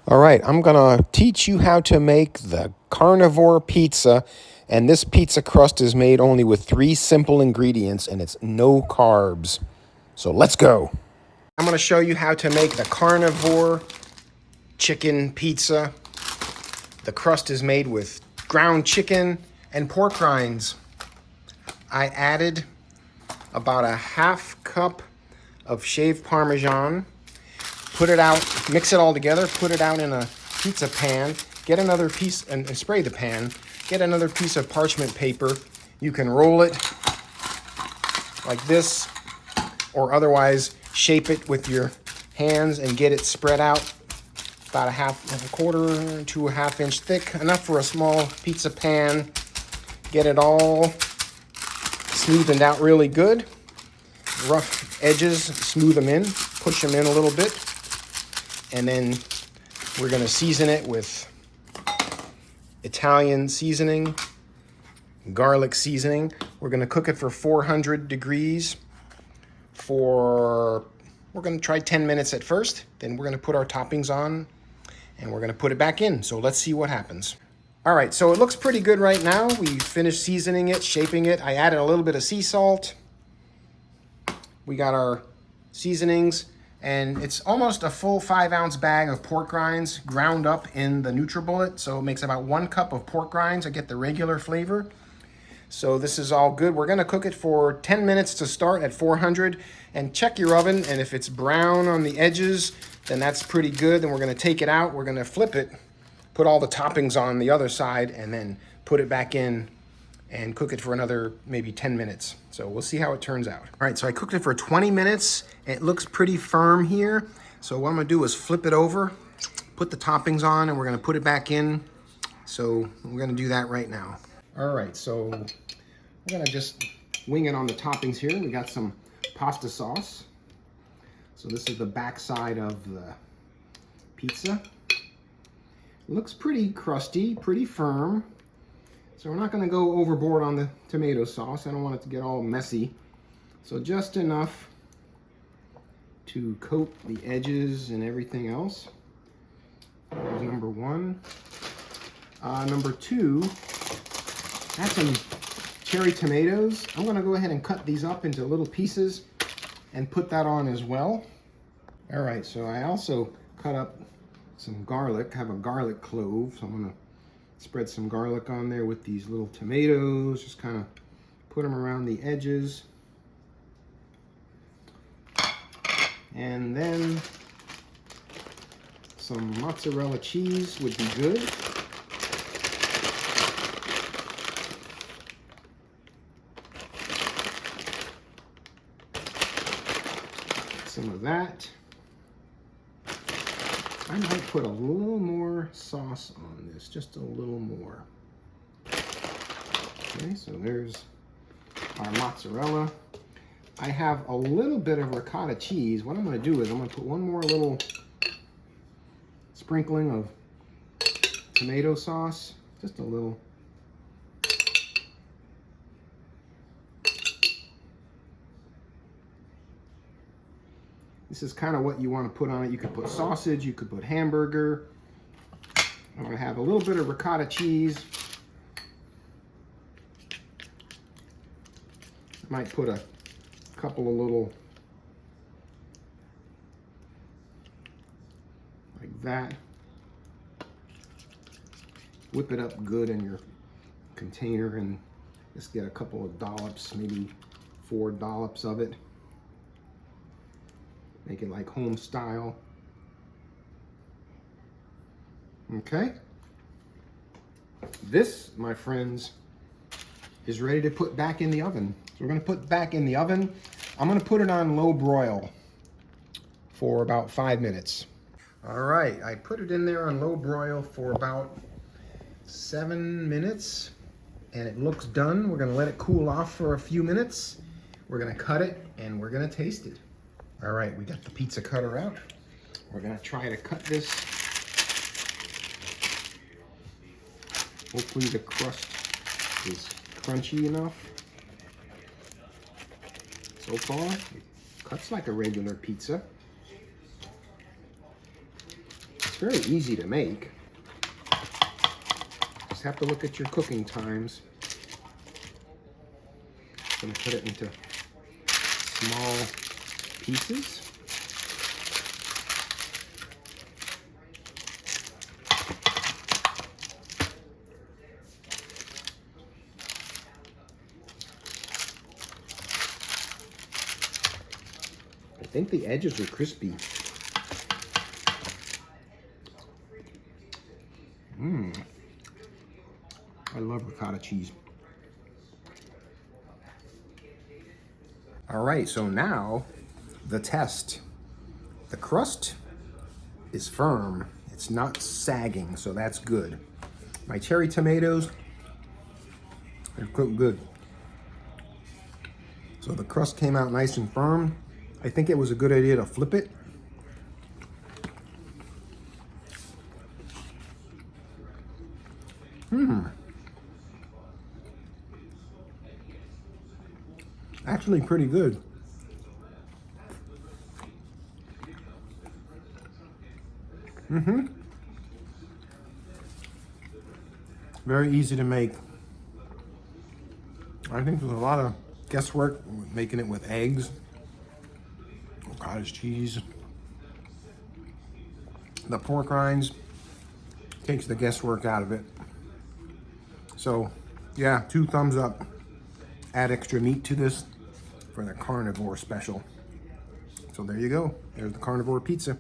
All right, I'm going to teach you how to make the carnivore pizza. And this pizza crust is made only with 3 simple ingredients and it's no carbs. So let's go. I'm going to show you how to make the carnivore chicken pizza. The crust is made with ground chicken and pork rinds. I added about a half cup of shaved Parmesan. Put it out, mix it all together, put it out in a pizza pan, get another piece, and spray the pan, get another piece of parchment paper. You can roll it like this, or otherwise shape it with your hands and get it spread out about a quarter to a half-inch thick, enough for a small pizza pan. Get it all smoothened out really good. Rough edges, smooth them in, push them in a little bit. And then we're going to season it with Italian seasoning, garlic seasoning. We're going to cook it for 400 degrees we're going to try 10 minutes at first. Then we're going to put our toppings on and we're going to put it back in. So let's see what happens. All right, so it looks pretty good right now. We finished seasoning it, shaping it. I added a little bit of sea salt. We got our seasonings. And it's almost a full 5-ounce bag of pork rinds ground up in the NutriBullet. So it makes about 1 cup of pork rinds. I get the regular flavor. So this is all good. We're gonna cook it for 10 minutes to start at 400 and check your oven. And if it's brown on the edges, then that's pretty good. Then we're gonna take it out. We're gonna flip it, put all the toppings on the other side, and then put it back in and cook it for another maybe 10 minutes. So we'll see how it turns out. All right, so I cooked it for 20 minutes. It looks pretty firm here. So what I'm gonna do is flip it over, put the toppings on, and we're gonna put it back in. So we're gonna do that right now. All right, so we're gonna just wing it on the toppings here. We got some pasta sauce. So this is the back side of the pizza. Looks pretty crusty, pretty firm. So we're not going to go overboard on the tomato sauce. I don't want it to get all messy. So just enough to coat the edges and everything else. There's number 1. Number 2, add some cherry tomatoes. I'm going to go ahead and cut these up into little pieces and put that on as well. All right, so I also cut up some garlic. I have a garlic clove, so I'm going to spread some garlic on there with these little tomatoes. Just kind of put them around the edges. And then some mozzarella cheese would be good. Some of that. I might put a little more sauce on this, just a little more. Okay, so there's our mozzarella. I have a little bit of ricotta cheese. What I'm going to do is I'm going to put one more little sprinkling of tomato sauce, just a little. This is kind of what you want to put on it. You could put sausage, you could put hamburger. I'm going to have a little bit of ricotta cheese. I might put a couple of little, like that. Whip it up good in your container and just get a couple of dollops, maybe 4 dollops of it. Make it like home style. Okay. This, my friends, is ready to put back in the oven. So we're going to put back in the oven. I'm going to put it on low broil for about 5 minutes. All right, I put it in there on low broil for about 7 minutes and it looks done. We're going to let it cool off for a few minutes. We're going to cut it and we're going to taste it. All right, we got the pizza cutter out. We're gonna try to cut this. Hopefully the crust is crunchy enough. So far, it cuts like a regular pizza. very easy to make. Just have to look at your cooking times. I'm going to put it into small pieces. I think the edges are crispy. I love ricotta cheese. All right, so now the test. The crust is firm. It's not sagging, so that's good. My cherry tomatoes are cooked good. So the crust came out nice and firm. I think it was a good idea to flip it. Actually pretty good. Very easy to make. I think there's a lot of guesswork making it with eggs, cottage cheese. The pork rinds takes the guesswork out of it. So yeah, 2 thumbs up. Add extra meat to this for the carnivore special. So there you go. There's the carnivore pizza.